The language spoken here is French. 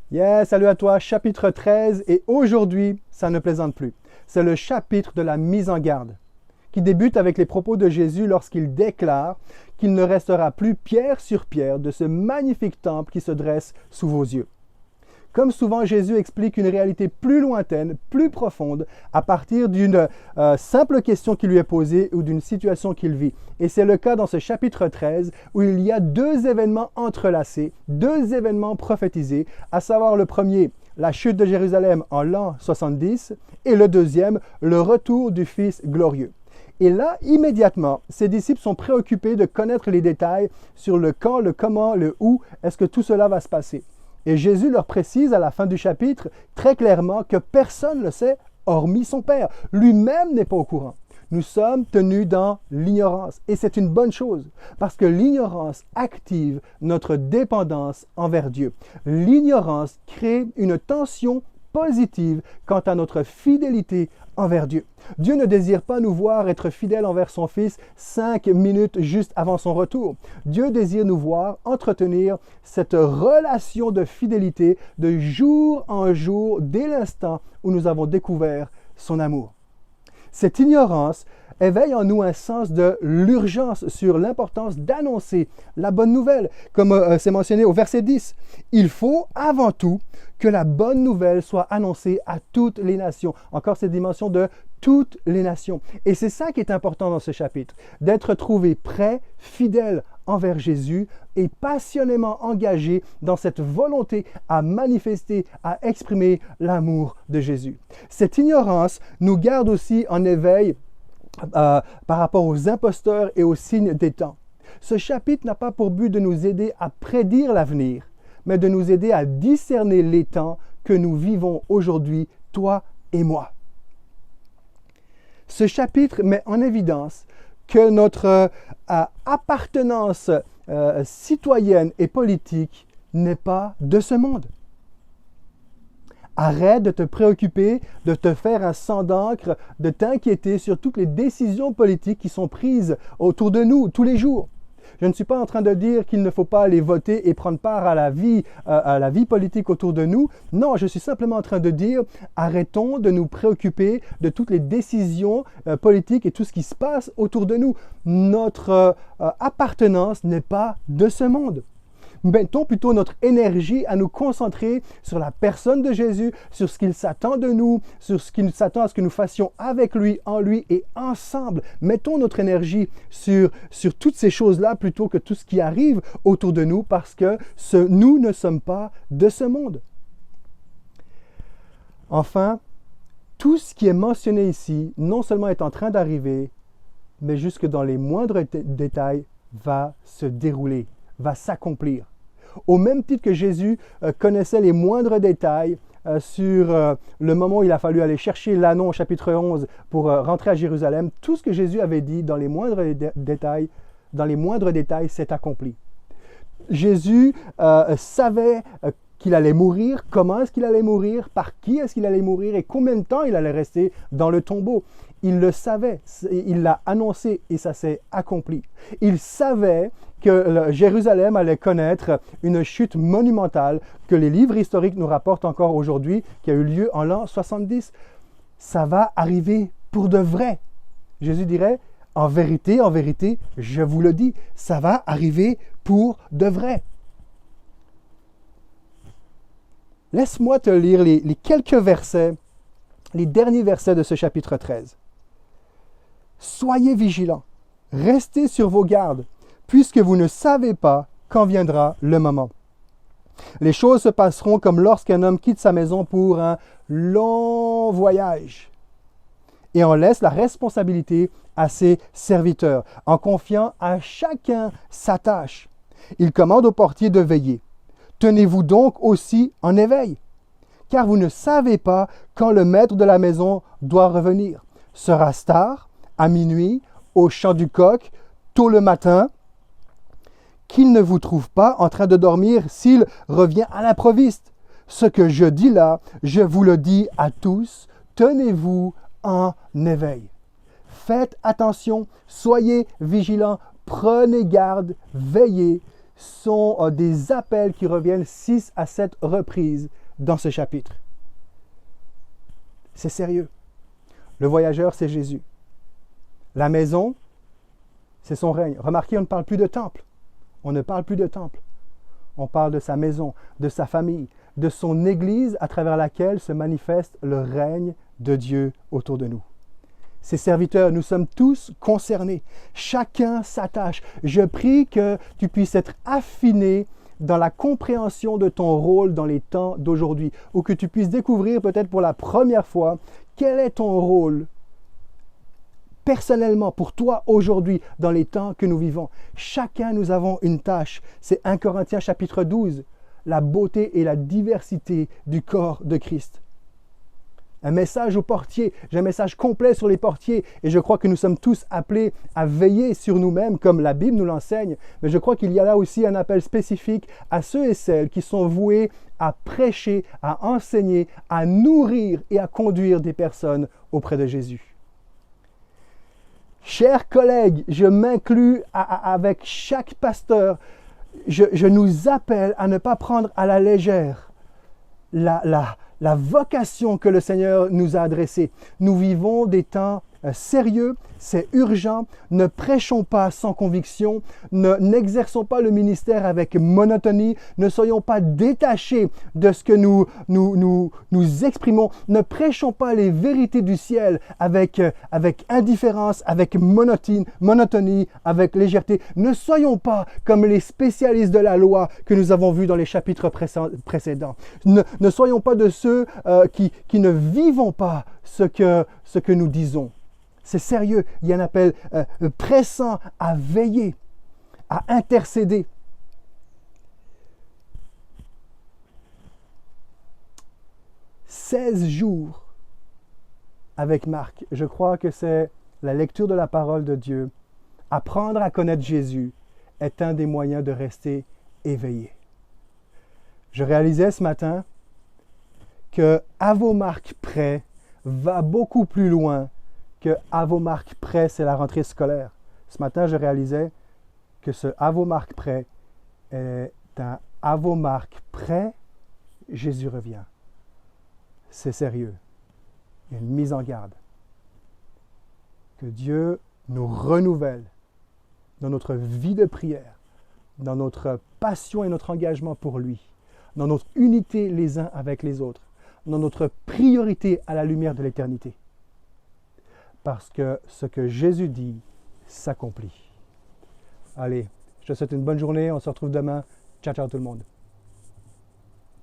Yes, salut à toi, chapitre 13, et aujourd'hui, ça ne plaisante plus. C'est le chapitre de la mise en garde, qui débute avec les propos de Jésus lorsqu'il déclare qu'il ne restera plus pierre sur pierre de ce magnifique temple qui se dresse sous vos yeux. Comme souvent, Jésus explique une réalité plus lointaine, plus profonde, à partir d'une simple question qui lui est posée ou d'une situation qu'il vit. Et c'est le cas dans ce chapitre 13 où il y a deux événements entrelacés, deux événements prophétisés, à savoir le premier, la chute de Jérusalem en l'an 70, et le deuxième, le retour du Fils glorieux. Et là, immédiatement, ses disciples sont préoccupés de connaître les détails sur le quand, le comment, le où est-ce que tout cela va se passer. Et Jésus leur précise à la fin du chapitre très clairement que personne ne le sait, hormis son Père. Lui-même n'est pas au courant. Nous sommes tenus dans l'ignorance. Et c'est une bonne chose, parce que l'ignorance active notre dépendance envers Dieu. L'ignorance crée une tension positive quant à notre fidélité envers Dieu. Dieu ne désire pas nous voir être fidèles envers son Fils 5 minutes juste avant son retour. Dieu désire nous voir entretenir cette relation de fidélité de jour en jour dès l'instant où nous avons découvert son amour. Cette ignorance éveille en nous un sens de l'urgence sur l'importance d'annoncer la bonne nouvelle. Comme c'est mentionné au verset 10, il faut avant tout que la bonne nouvelle soit annoncée à toutes les nations. Encore cette dimension de toutes les nations. Et c'est ça qui est important dans ce chapitre, d'être trouvé prêt, fidèle envers Jésus et passionnément engagé dans cette volonté à manifester, à exprimer l'amour de Jésus. Cette ignorance nous garde aussi en éveil par rapport aux imposteurs et aux signes des temps. Ce chapitre n'a pas pour but de nous aider à prédire l'avenir, mais de nous aider à discerner les temps que nous vivons aujourd'hui, toi et moi. Ce chapitre met en évidence que notre appartenance citoyenne et politique n'est pas de ce monde. Arrête de te préoccuper, de te faire un sang d'encre, de t'inquiéter sur toutes les décisions politiques qui sont prises autour de nous tous les jours. Je ne suis pas en train de dire qu'il ne faut pas aller voter et prendre part à la vie politique autour de nous. Non, je suis simplement en train de dire, arrêtons de nous préoccuper de toutes les décisions politiques et tout ce qui se passe autour de nous. Notre appartenance n'est pas de ce monde. Mettons plutôt notre énergie à nous concentrer sur la personne de Jésus, sur ce qu'il s'attend de nous, sur ce qu'il s'attend à ce que nous fassions avec lui, en lui et ensemble. Mettons notre énergie sur toutes ces choses-là plutôt que tout ce qui arrive autour de nous parce que nous ne sommes pas de ce monde. Enfin, tout ce qui est mentionné ici, non seulement est en train d'arriver, mais jusque dans les moindres détails, va se dérouler, va s'accomplir. Au même titre que Jésus connaissait les moindres détails sur le moment où il a fallu aller chercher l'anneau au chapitre 11 pour rentrer à Jérusalem, tout ce que Jésus avait dit dans les moindres détails s'est accompli. Jésus savait qu'il allait mourir, comment est-ce qu'il allait mourir, par qui est-ce qu'il allait mourir et combien de temps il allait rester dans le tombeau. Il le savait, il l'a annoncé et ça s'est accompli. Il savait que Jérusalem allait connaître une chute monumentale que les livres historiques nous rapportent encore aujourd'hui, qui a eu lieu en l'an 70. Ça va arriver pour de vrai. Jésus dirait, en vérité, je vous le dis, ça va arriver pour de vrai. Laisse-moi te lire les quelques versets, les derniers versets de ce chapitre 13. Soyez vigilants, restez sur vos gardes, puisque vous ne savez pas quand viendra le moment. Les choses se passeront comme lorsqu'un homme quitte sa maison pour un long voyage et en laisse la responsabilité à ses serviteurs, en confiant à chacun sa tâche. Il commande au portier de veiller. Tenez-vous donc aussi en éveil, car vous ne savez pas quand le maître de la maison doit revenir. Sera-ce tard, à minuit, au chant du coq, tôt le matin, qu'il ne vous trouve pas en train de dormir s'il revient à l'improviste. Ce que je dis là, je vous le dis à tous, tenez-vous en éveil. Faites attention, soyez vigilants, prenez garde, veillez. sont des appels qui reviennent 6 à 7 reprises dans ce chapitre. C'est sérieux. Le voyageur, c'est Jésus. La maison, c'est son règne. Remarquez, on ne parle plus de temple. On ne parle plus de temple. On parle de sa maison, de sa famille, de son Église à travers laquelle se manifeste le règne de Dieu autour de nous. Ses serviteurs, nous sommes tous concernés. Chacun s'attache. Je prie que tu puisses être affiné dans la compréhension de ton rôle dans les temps d'aujourd'hui, ou que tu puisses découvrir peut-être pour la première fois quel est ton rôle personnellement pour toi aujourd'hui dans les temps que nous vivons. Chacun, nous avons une tâche. C'est 1 Corinthiens chapitre 12, la beauté et la diversité du corps de Christ. Un message aux portiers, j'ai un message complet sur les portiers et je crois que nous sommes tous appelés à veiller sur nous-mêmes comme la Bible nous l'enseigne, mais je crois qu'il y a là aussi un appel spécifique à ceux et celles qui sont voués à prêcher, à enseigner, à nourrir et à conduire des personnes auprès de Jésus. Chers collègues, je m'inclus avec chaque pasteur, je nous appelle à ne pas prendre à la légère la vocation que le Seigneur nous a adressée. Nous vivons des temps sérieux, c'est urgent. Ne prêchons pas sans conviction, n'exerçons pas le ministère avec monotonie, ne soyons pas détachés de ce que nous exprimons, ne prêchons pas les vérités du ciel avec indifférence, avec monotonie, avec légèreté. Ne soyons pas comme les spécialistes de la loi que nous avons vus dans les chapitres précédents. Ne soyons pas de ceux qui ne vivons pas ce que nous disons. C'est sérieux, il y a un appel pressant à veiller, à intercéder. « 16 jours avec Marc. Je crois que c'est la lecture de la parole de Dieu. Apprendre à connaître Jésus est un des moyens de rester éveillé. Je réalisais ce matin que « à vos marques près » va beaucoup plus loin que « à vos marques près », c'est la rentrée scolaire. Ce matin, je réalisais que ce « à vos marques près » est un « à vos marques près, Jésus revient ». C'est sérieux. Il y a une mise en garde. Que Dieu nous renouvelle dans notre vie de prière, dans notre passion et notre engagement pour lui, dans notre unité les uns avec les autres, dans notre priorité à la lumière de l'éternité. Parce que ce que Jésus dit s'accomplit. Allez, je te souhaite une bonne journée. On se retrouve demain. Ciao, ciao tout le monde.